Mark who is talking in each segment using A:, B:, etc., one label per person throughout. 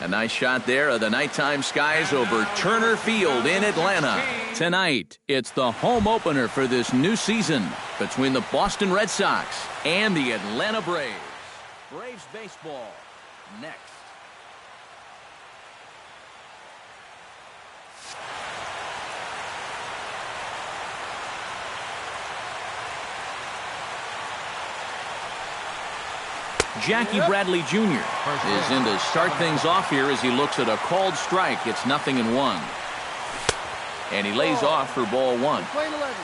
A: A nice shot there of the nighttime skies over Turner Field in Atlanta. Tonight, it's the home opener for this new season between the Boston Red Sox and the Atlanta Braves. Braves baseball next. Jackie Bradley Jr. is in to start things off here as he looks at a called strike. It's 0-1. And he lays off for ball one.
B: Playing 11,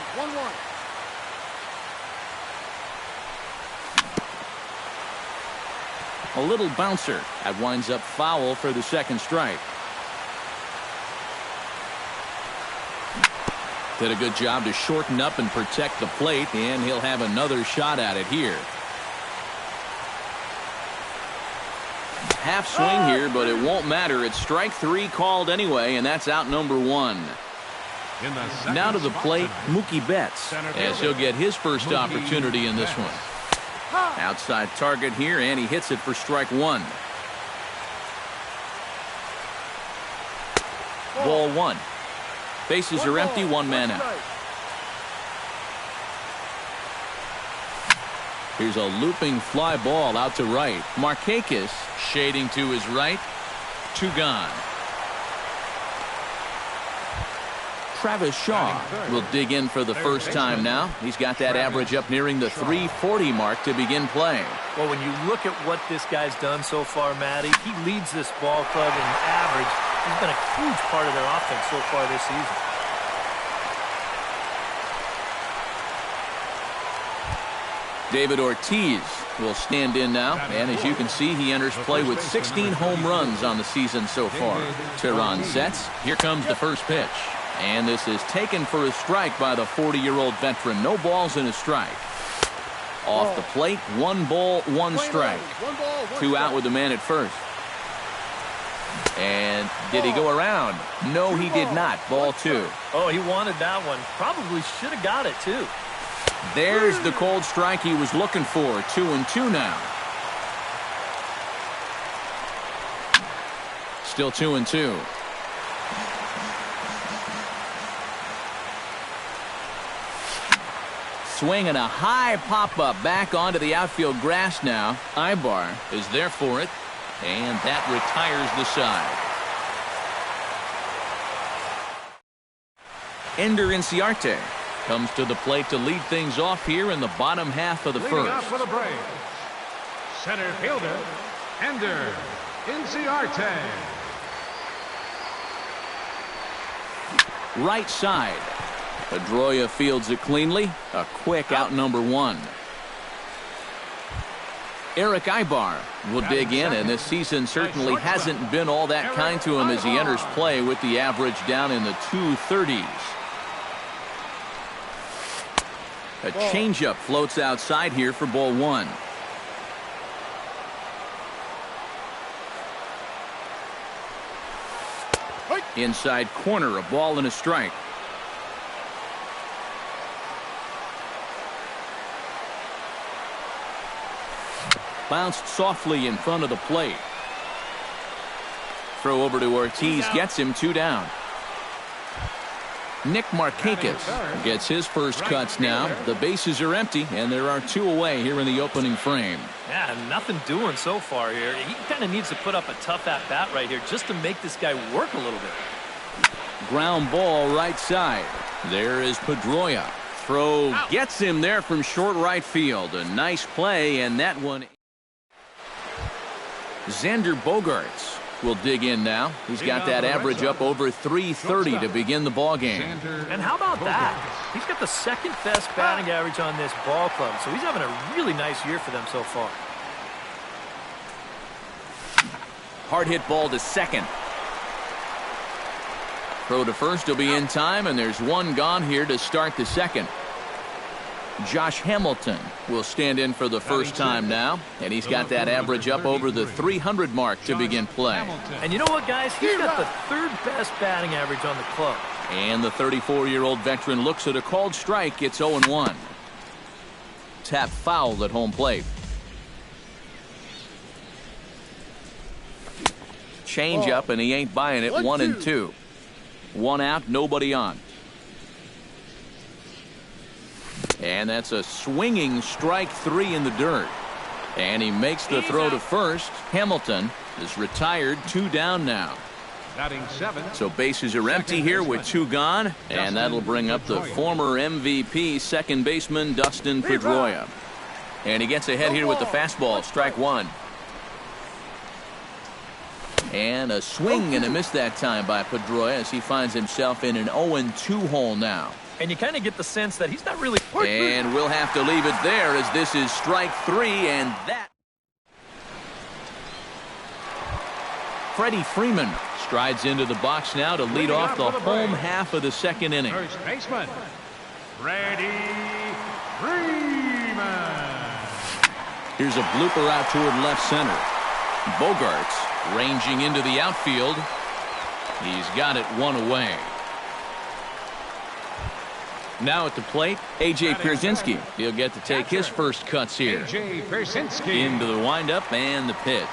B: 1-1.
A: A little bouncer. That winds up foul for the second strike. Did a good job to shorten up and protect the plate, and he'll have another shot at it here. Half swing here, but it won't matter. It's strike three called anyway, and that's out number one. Now to the plate, Mookie Betts, as he'll get his first opportunity in this one. Outside target here, and he hits it for strike one. Ball one. Bases are empty, one man out. Here's a looping fly ball out to right. Markakis shading to his right. Two gone. Travis Shaw will dig in for the first time now. He's got that average up nearing the 340 mark to begin play.
C: Well, when you look at what this guy's done so far, Matty, he leads this ball club in average. He's been a huge part of their offense so far this season.
A: David Ortiz will stand in now, and as you can see, he enters play with 16 home runs on the season so far. Tehran sets. Here comes the first pitch. And this is taken for a strike by the 40-year-old veteran. No balls and a strike. Off the plate, 1 ball, 1 strike. 2 out with the man at first. And did he go around? No, he did not. Ball 2.
C: Oh, he wanted that one. Probably should have got it, too.
A: There's the cold strike he was looking for. 2-2 now. Still 2-2. Swinging a high pop-up back onto the outfield grass now. Ibar is there for it, and that retires the side. Ender Inciarte comes to the plate to lead things off here in the bottom half of the
D: Leading
A: first.
D: off for the Braves, center fielder, Ender Inciarte.
A: Right side. Pedroia fields it cleanly. A quick out number one. Eric Ibar will dig in, and this season certainly hasn't been all that kind to him as he enters play with the average down in the 230s. A changeup floats outside here for ball one. Inside corner, a ball and a strike. Bounced softly in front of the plate. Throw over to Ortiz, gets him 2 down. Nick Markakis gets his first cuts now. The bases are empty, and there are 2 away here in the opening frame.
C: Yeah, nothing doing so far here. He kind of needs to put up a tough at-bat right here just to make this guy work a little bit.
A: Ground ball right side. There is Pedroia. Throw gets him there from short right field. A nice play, and that one. Xander Bogaerts will dig in now. He's got that average up over 330 to begin the ball game.
C: And how about that? He's got the second best batting average on this ball club, so he's having a really nice year for them so far.
A: Hard hit ball to second. Throw to first will be in time, and there's 1 gone here to start the second. Josh Hamilton will stand in for the first time now, and he's got that average up over the 300 mark to begin play.
C: And you know what, guys? He's got the 3rd best batting average on the club.
A: And the 34-year-old veteran looks at a called strike. It's 0-1. Tap foul at home plate. changeup, and he ain't buying it. 1-2. One out, nobody on. And that's a swinging strike 3 in the dirt. And he makes the throw to first. Hamilton is retired, 2 down now. So bases are empty here with 2 gone, and that'll bring up the former MVP second baseman Dustin Pedroia. And he gets ahead here with the fastball, strike 1. And a swing and a miss that time by Pedroia as he finds himself in an 0-2 hole now.
C: And you kind of get the sense that he's not really...
A: And we'll have to leave it there as this is strike 3, and that... Freddie Freeman strides into the box now to lead off the home half of the second inning.
D: First baseman, Freddie Freeman.
A: Here's a blooper out toward left center. Bogarts ranging into the outfield. He's got it 1 away. Now at the plate, A.J. Pierzynski. He'll get to take his first cuts here.
D: A.J. Pierzynski.
A: Into the windup and the pitch.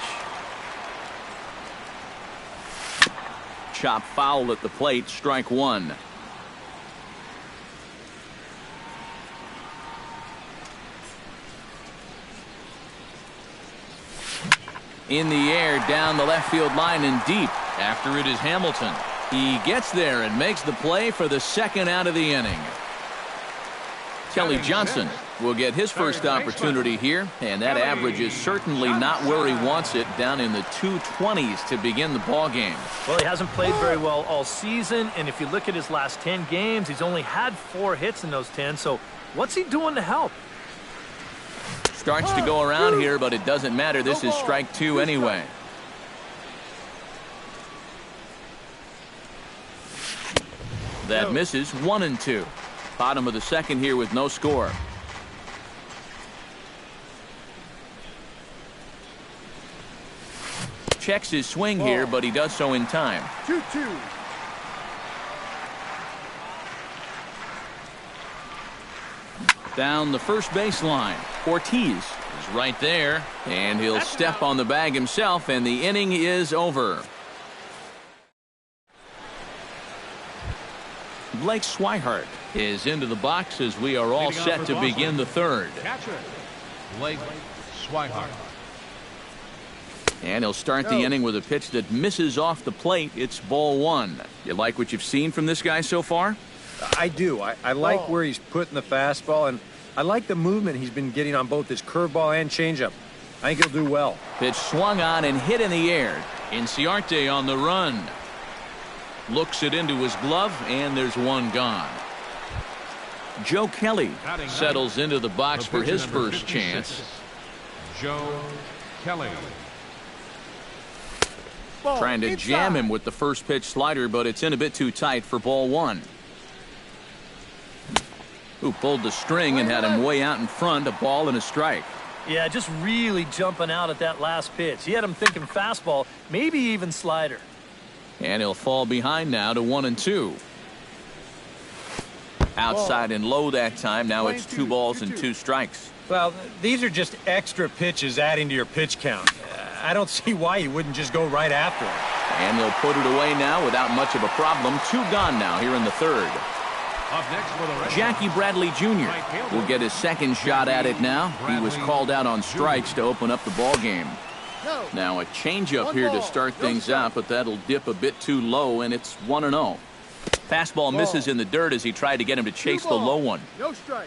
A: Chop foul at the plate, strike 1. In the air, down the left field line and deep. After it is Hamilton. He gets there and makes the play for the second out of the inning. Kelly Johnson will get his first opportunity here, and that average is certainly not where he wants it, down in the 220s to begin the ball game.
C: Well, he hasn't played very well all season, and if you look at his last 10 games, he's only had 4 hits in those 10, so what's he doing to help?
A: Starts to go around here, but it doesn't matter. This is strike 2 anyway. That misses. 1-2. Bottom of the second here with no score. Checks his swing here, but he does so in time.
B: 2-2.
A: Down the first baseline. Ortiz is right there, and he'll step on the bag himself, and the inning is over. Blake Swihart is into the box as we are all set to begin the third.
D: Catcher, Blake Swihart.
A: And he'll start the inning with a pitch that misses off the plate. It's ball 1. You like what you've seen from this guy so far?
B: I do. I like where he's putting the fastball, and I like the movement he's been getting on both his curveball and changeup. I think he'll do well.
A: Pitch swung on and hit in the air. Inciarte on the run. Looks it into his glove, and there's one gone. Joe Kelly settles into the box for his first chance.
D: Joe Kelly.
A: Trying to jam him with the first pitch slider, but it's in a bit too tight for ball 1. Who pulled the string and had him way out in front, a ball and a strike.
C: Yeah, just really jumping out at that last pitch. He had him thinking fastball, maybe even slider.
A: And he'll fall behind now to 1-2. Outside and low that time. Now it's 2 balls and 2 strikes.
B: Well, these are just extra pitches adding to your pitch count. I don't see why you wouldn't just go right after him.
A: And they'll put it away now without much of a problem. 2 gone now here in the third.
D: Up next for the
A: Jackie Bradley Jr. will get his second shot at it now. He was called out on strikes to open up the ball game. Now a changeup here to start things out, but that'll dip a bit too low, and it's 1-0. Fastball misses in the dirt as he tried to get him to chase the low one.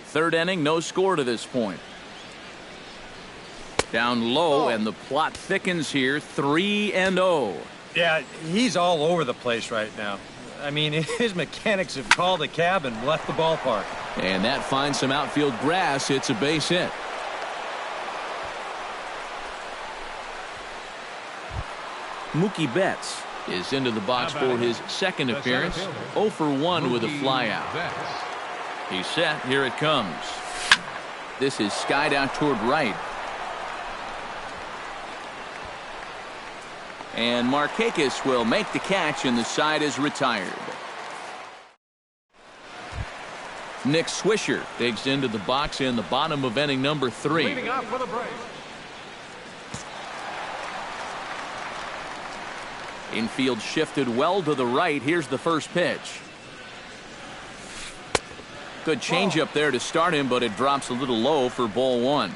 A: Third inning, no score to this point. Down low, and the plot thickens here. 3-0.
B: Yeah, he's all over the place right now. I mean, his mechanics have called a cab and left the ballpark.
A: And that finds some outfield grass. It's a base hit. Mookie Betts is into the box for his second appearance. 0 for 1 with a flyout. He's set. Here it comes. This is skied out toward right. And Markakis will make the catch, and the side is retired. Nick Swisher digs into the box in the bottom of inning number 3.
D: Leading off for the break.
A: Infield shifted well to the right. Here's the first pitch. Good changeup there to start him, but it drops a little low for ball one.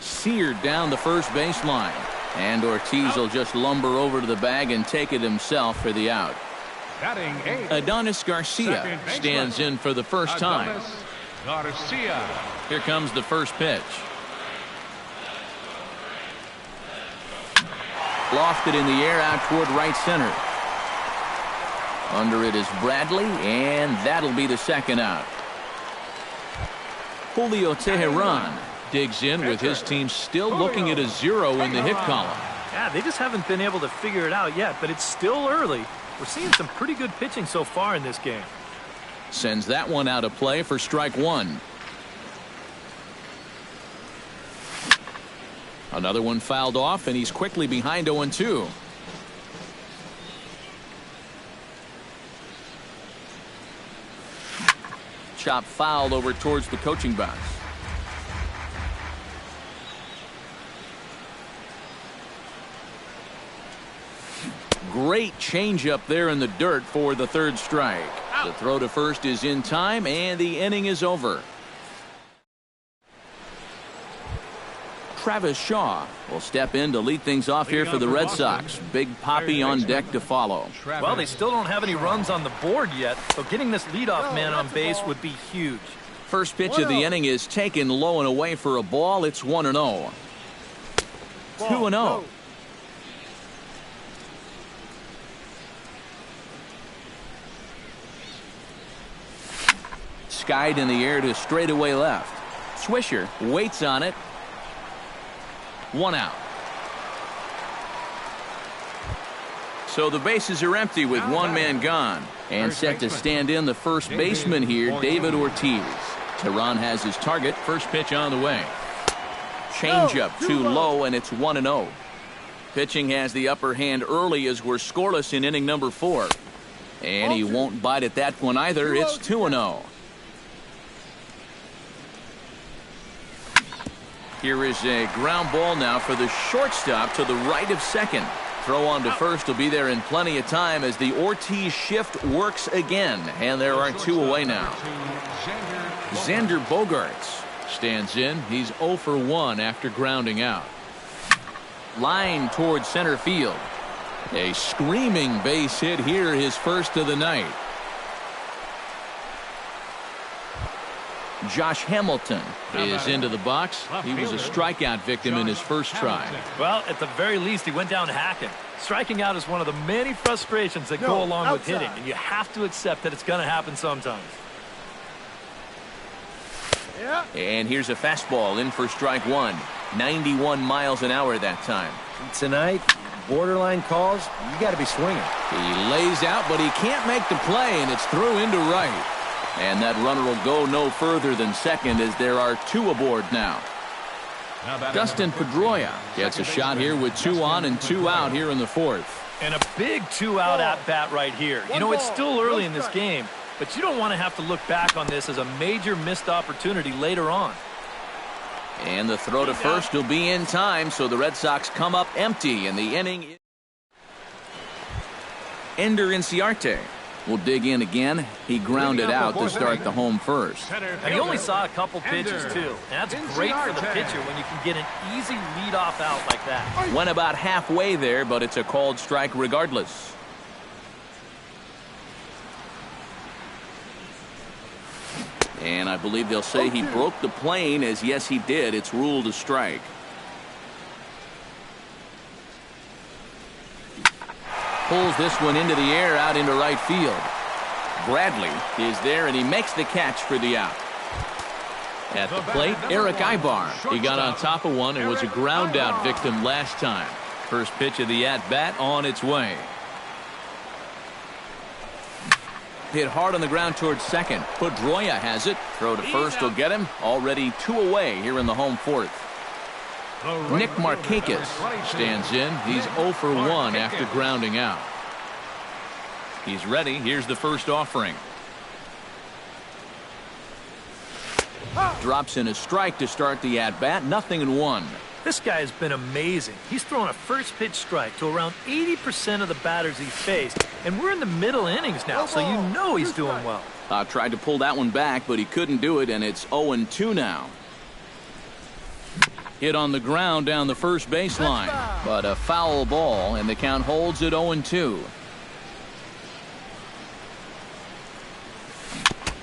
A: Seared down the first baseline. And Ortiz will just lumber over to the bag and take it himself for the out. Adonis Garcia stands in for the first time. Here comes the first pitch. Lofted in the air out toward right center. Under it is Bradley, and that'll be the second out. Julio Teheran digs in with his team still looking at a 0 in the hit column.
C: Yeah, they just haven't been able to figure it out yet, but it's still early. We're seeing some pretty good pitching so far in this game.
A: Sends that one out of play for strike one. Another one fouled off, and he's quickly behind 0-2. Chop foul over towards the coaching box. Great changeup there in the dirt for the third strike. The throw to first is in time, and the inning is over. Travis Shaw will step in to lead things off here for the Red Sox. Big Papi on deck to follow.
C: Well, they still don't have any runs on the board yet, so getting this leadoff man on base would be huge.
A: First pitch of the inning is taken low and away for a ball. It's 1-0. 2-0. Skied in the air to straightaway left. Swisher waits on it. 1 out. So the bases are empty with one man gone. And set to stand in the first baseman here, David Ortiz. Teheran has his target. First pitch on the way. Changeup too low, and it's 1-0. Pitching has the upper hand early as we're scoreless in inning number 4. And he won't bite at that one either. It's 2-0. Here is a ground ball now for the shortstop to the right of second. Throw on to first will be there in plenty of time as the Ortiz shift works again. And there are 2 away now. Xander Bogaerts stands in. He's 0 for 1 after grounding out. Line towards center field. A screaming base hit here, his first of the night. Josh Hamilton is into the box. He was a strikeout victim in his first try.
C: Well, at the very least, he went down hacking. Striking out is one of the many frustrations that go along with hitting, and you have to accept that it's going to happen sometimes.
A: And here's a fastball in for strike one. 91 miles an hour that time.
B: Tonight, borderline calls, you got to be swinging.
A: He lays out, but he can't make the play, and it's through into right. And that runner will go no further than second as there are 2 aboard now. Dustin Pedroia gets a shot here with 2 on and 2 out here in the 4th.
C: And a big 2-out at-bat right here. You know, it's still early in this game, but you don't want to have to look back on this as a major missed opportunity later on.
A: And the throw to first will be in time, so the Red Sox come up empty in the inning. Ender Inciarte will dig in again. He grounded out to start the home first.
C: And he only saw a couple pitches, too. And that's great for the pitcher when you can get an easy leadoff out like that.
A: Went about halfway there, but it's a called strike regardless. And I believe they'll say he broke the plane, as yes, he did. It's ruled a strike. Pulls this one into the air out into right field. Bradley is there, and he makes the catch for the out. At the plate, Eric Ibar. He got on top of one and was a ground out victim last time. First pitch of the at-bat on its way. Hit hard on the ground towards second. Pedroia has it. Throw to first will get him. Already 2 away here in the home 4th. Nick Markakis stands in. He's 0 for 1 after grounding out. He's ready. Here's the first offering. Drops in a strike to start the at-bat. 0-1.
C: This guy has been amazing. He's thrown a first pitch strike to around 80% of the batters he faced, and we're in the middle innings now, so you know he's doing well.
A: Tried to pull that one back, but he couldn't do it, and it's 0-2 now. Hit on the ground down the first baseline, but a foul ball, and the count holds at 0-2.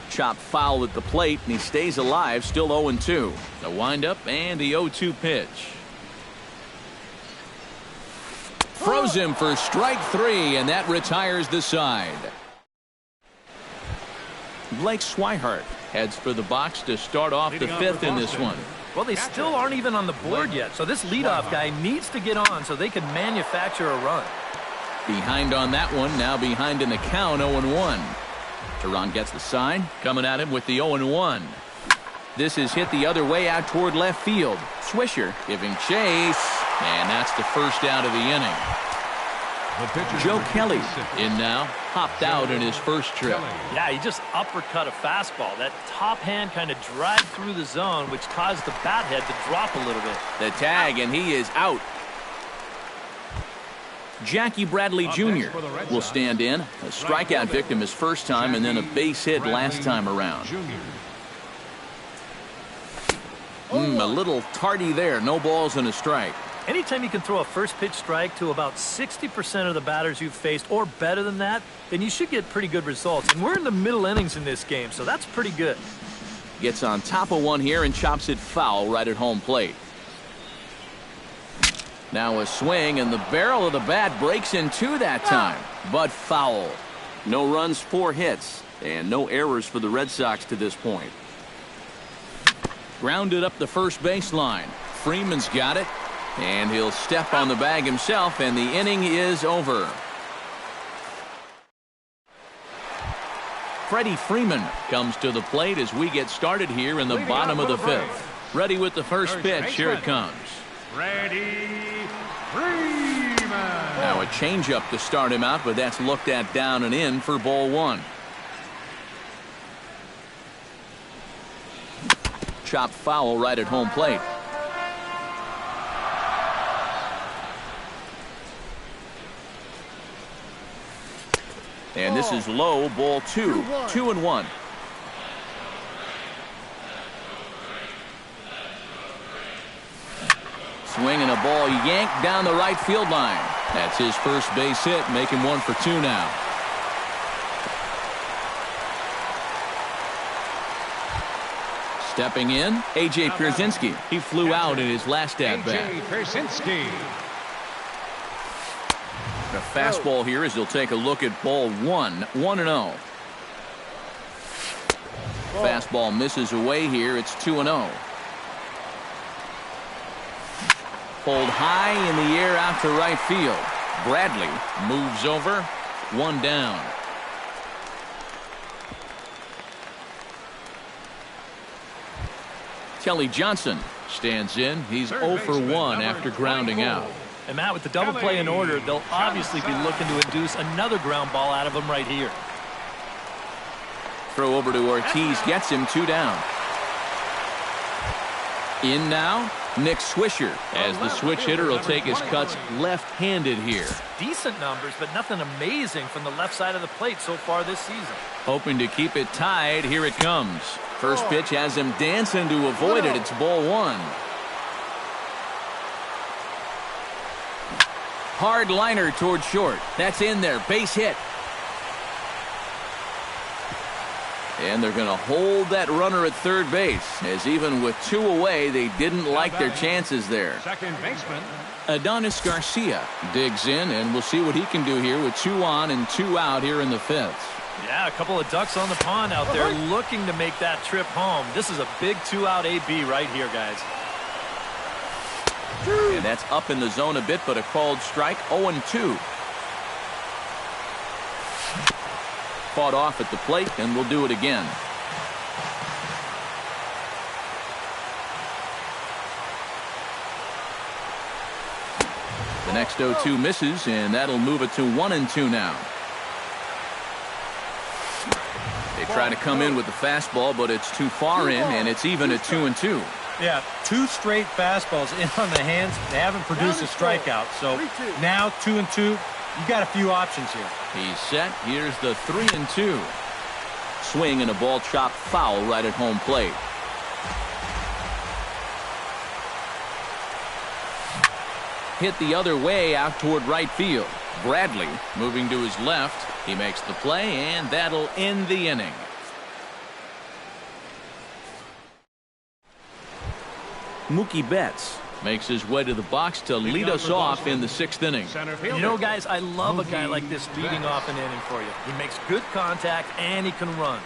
A: Chopped foul at the plate, and he stays alive, still 0-2. The windup and the 0-2 pitch. Throws him for strike 3, and that retires the side. Blake Swihart heads for the box to start off the 5th in this one.
C: Well, they still aren't even on the board yet, so this leadoff guy needs to get on so they can manufacture a run.
A: Behind on that one, now behind in the count, 0-1. Teheran gets the sign, coming at him with the 0-1. This is hit the other way out toward left field. Swisher giving chase, and that's the first out of the inning. Joe Kelly in now, hopped out in his first trip.
C: Yeah, he just uppercut a fastball. That top hand kind of dragged through the zone, which caused the bat head to drop a little bit.
A: The tag, and he is out. Jackie Bradley Jr. will stand in. A strikeout victim his first time, and then a base hit last time around. A little tardy there. No balls and a strike.
C: Anytime you can throw a first pitch strike to about 60% of the batters you've faced or better than that, then you should get pretty good results. And we're in the middle innings in this game, so that's pretty good.
A: Gets on top of one here and chops it foul right at home plate. Now a swing, and the barrel of the bat breaks in two that time, but foul. No runs, 4 hits, and no errors for the Red Sox to this point. Grounded up the first baseline. Freeman's got it, and he'll step on the bag himself, and the inning is over. Freddie Freeman comes to the plate as we get started here in the bottom of the 5th. Ready with the first pitch. Here it comes.
D: Freddie Freeman.
A: Now a changeup to start him out, but that's looked at down and in for ball 1. Chopped foul right at home plate. And this is low, ball 2. 2-1. Swinging a ball yanked down the right field line. That's his first base hit, making 1 for 2 now. Stepping in, A.J. Pierzynski. He flew out in his last at-bat.
D: A.J. Pierzynski.
A: A fastball here as he'll take a look at ball 1. 1-0. Fastball misses away here. It's 2-0. Pulled high in the air out to right field. Bradley moves over. 1 down. Kelly Johnson stands in. He's 0 for 1 after grounding out.
C: And Matt, with the double play in order, they'll obviously be looking to induce another ground ball out of him right here.
A: Throw over to Ortiz, gets him 2 down. In now, Nick Swisher, as the switch hitter will take his cuts left-handed here.
C: Decent numbers, but nothing amazing from the left side of the plate so far this season.
A: Hoping to keep it tied. Here it comes. First pitch has him dancing to avoid it. It's ball 1. Hard liner toward short. That's in there. Base hit. And they're going to hold that runner at third base, as even with 2 away, they didn't like their chances there.
D: Second baseman
A: Adonis Garcia digs in, and we'll see what he can do here with 2 on and 2 out here in the 5th.
C: Yeah, a couple of ducks on the pond out there looking to make that trip home. This is a big 2-out AB right here, guys.
A: And that's up in the zone a bit, but a called strike. 0-2. Fought off at the plate, and we'll do it again. The next 0-2 misses, and that'll move it to 1-2 now. They try to come in with the fastball, but it's too far in, and it's even at 2-2.
B: Yeah, 2 straight fastballs in on the hands. They haven't produced a strikeout. So now 2-2. You got a few options here.
A: He's set. Here's the 3-2. Swing and a ball chopped foul right at home plate. Hit the other way out toward right field. Bradley moving to his left. He makes the play, and that'll end the inning. Mookie Betts makes his way to the box to lead us off in the 6th inning.
C: You know, guys, I love a guy like this leading off an inning for you. He makes good contact, and he can run.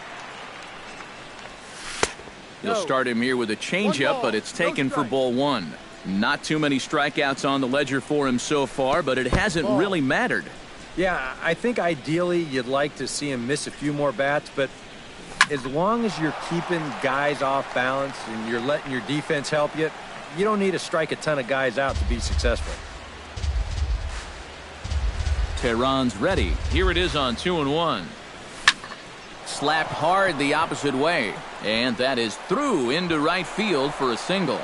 A: You'll start him here with a changeup, but it's taken for ball 1. Not too many strikeouts on the ledger for him so far, but it hasn't really mattered.
B: Yeah, I think ideally you'd like to see him miss a few more bats, but as long as you're keeping guys off balance and you're letting your defense help you, you don't need to strike a ton of guys out to be successful.
A: Tehran's ready. Here it is on 2-1. Slapped hard the opposite way, and that is through into right field for a single.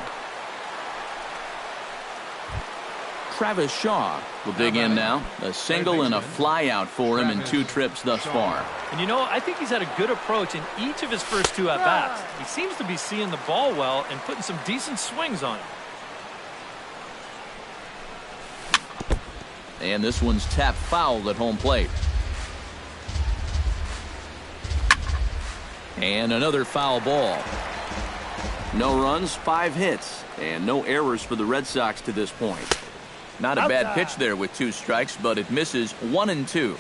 A: Travis Shaw will dig in now. A single and a fly out for him in 2 trips thus far.
C: And you know, I think he's had a good approach in each of his first 2 at-bats. He seems to be seeing the ball well and putting some decent swings on it.
A: And this one's tapped foul at home plate. And another foul ball. No runs, 5 hits, and no errors for the Red Sox to this point. Not a bad pitch there with 2 strikes, but it misses 1-2.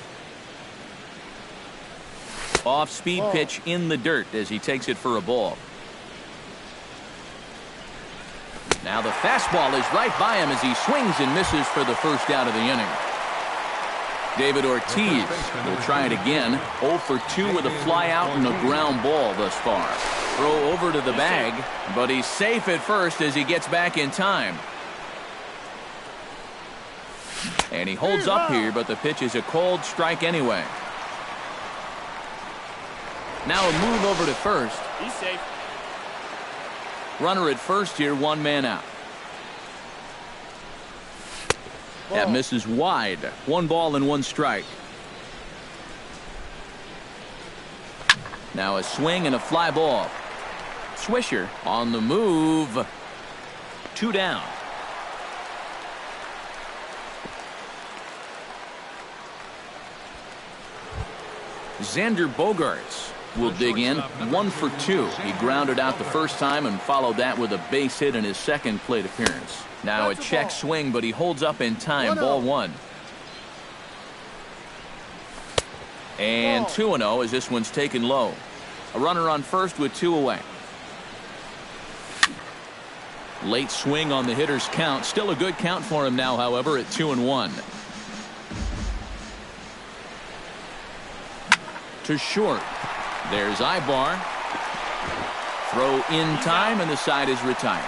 A: Off-speed pitch in the dirt as he takes it for a ball. Now the fastball is right by him as he swings and misses for the first out of the inning. David Ortiz will try it again. 0 for 2 with a fly out and a ground ball thus far. Throw over to the bag, but he's safe at first as he gets back in time. And he holds up here, but the pitch is a cold strike anyway. Now a move over to first.
E: He's safe.
A: Runner at first here, 1 man out. That misses wide. 1 ball and 1 strike. Now a swing and a fly ball. Swisher on the move. 2 down. Xander Bogaerts will dig in. 1 for 2. He grounded out the first time and followed that with a base hit in his second plate appearance. Now a check swing, but he holds up in time. Ball 1. And 2-0 as this one's taken low. A runner on first with 2 away. Late swing on the hitter's count. Still a good count for him now, however, at 2-1. To short. There's Ibar. Throw in time, and the side is retired.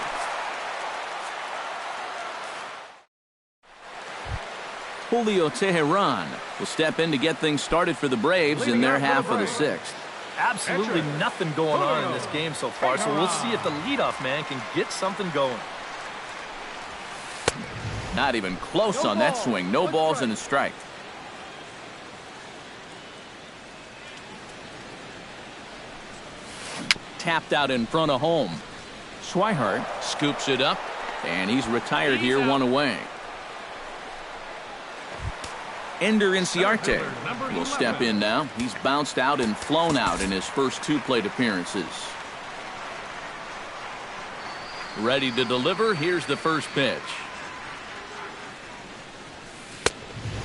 A: Julio Tehran will step in to get things started for the Braves in their half of the 6th.
C: Absolutely nothing going on in this game so far, so we'll see if the leadoff man can get something going.
A: Not even close on that swing. No balls and a strike. Tapped out in front of home. Swihart scoops it up, and he's retired here, 1 away. Ender Inciarte will step in now. He's bounced out and flown out in his first 2 plate appearances. Ready to deliver. Here's the first pitch.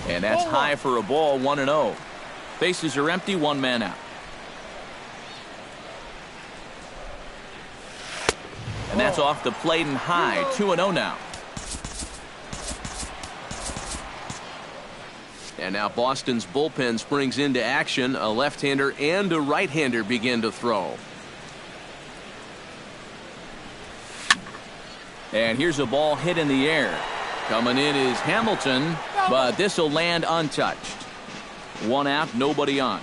A: And that's high for a ball, 1-0. Bases are empty, 1 man out. And that's off the plate and high. 2-0 now. And now Boston's bullpen springs into action. A left-hander and a right-hander begin to throw. And here's a ball hit in the air. Coming in is Hamilton, but this will land untouched. 1 out, nobody on.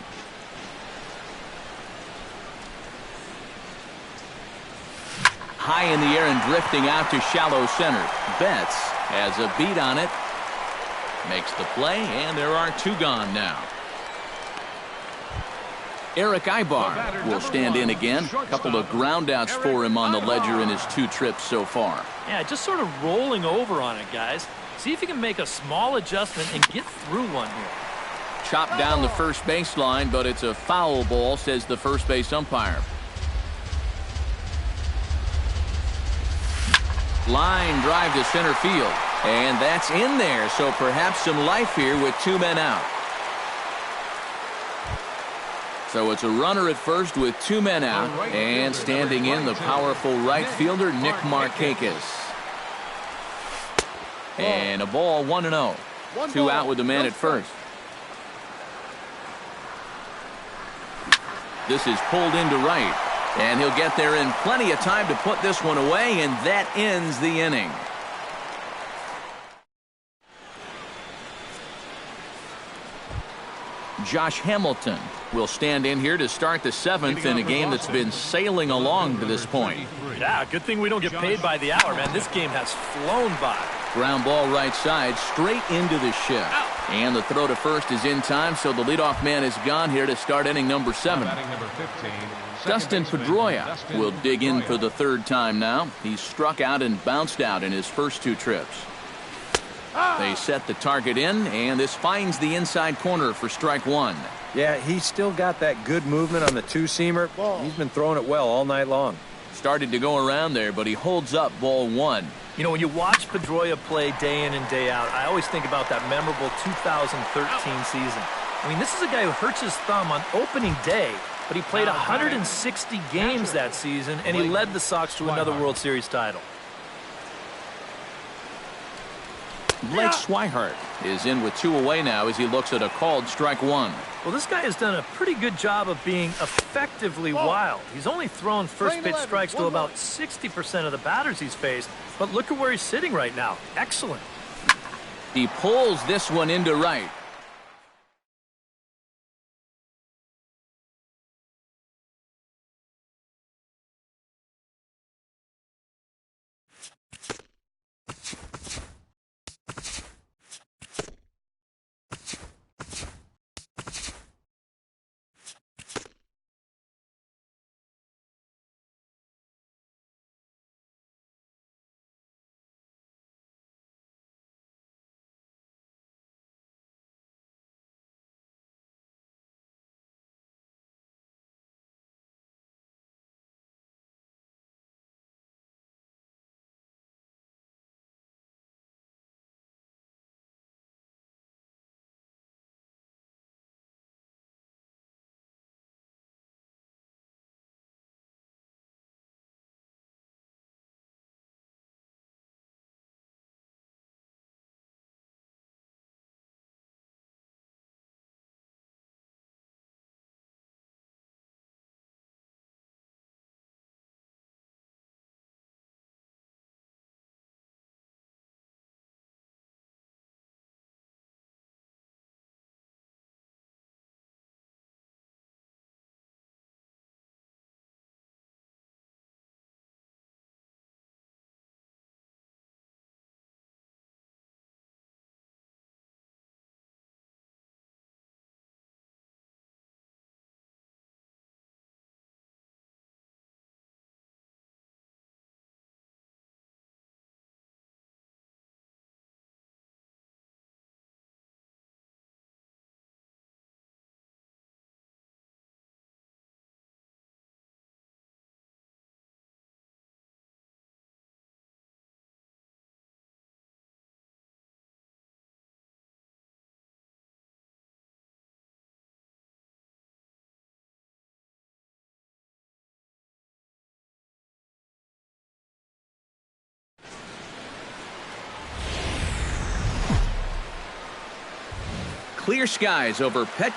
A: High in the air and drifting out to shallow center. Betts has a beat on it. Makes the play, and there are two gone now. Eric Ibar will stand in again. A couple of groundouts for him on the ledger in his 2 trips so far.
C: Yeah, just sort of rolling over on it, guys. See if you can make a small adjustment and get through one here.
A: Chopped down the first baseline, but it's a foul ball, says the first base umpire. Line drive to center field, and that's in there, so perhaps some life here with 2 men out. So it's a runner at first with 2 men out, and standing in the powerful right fielder Nick Markakis. And a ball, 1-0. 2 out with the man at first. This is pulled into right, and he'll get there in plenty of time to put this one away, and that ends the inning. Josh Hamilton will stand in here to start the 7th in a game that's been sailing along to this point.
C: Yeah, good thing we don't get paid by the hour, man. This game has flown by.
A: Ground ball right side, straight into the shift. And the throw to first is in time, so the leadoff man is gone here to start inning number 7. Dustin Pedroia will dig in for the 3rd time now. He's struck out and bounced out in his first 2 trips. They set the target in, and this finds the inside corner for strike 1.
B: Yeah, he's still got that good movement on the 2-seamer. He's been throwing it well all night long.
A: Started to go around there, but he holds up ball 1.
C: You know, when you watch Pedroia play day in and day out, I always think about that memorable 2013 season. I mean, this is a guy who hurts his thumb on opening day, but he played 160 games that season, and he led the Sox to another World Series title.
A: Blake Swihart is in with 2 away now as he looks at a called strike 1.
C: Well, this guy has done a pretty good job of being effectively wild. He's only thrown first pitch strikes to about 60% of the batters he's faced, but look at where he's sitting right now. Excellent.
A: He pulls this one into right. Clear skies over Pet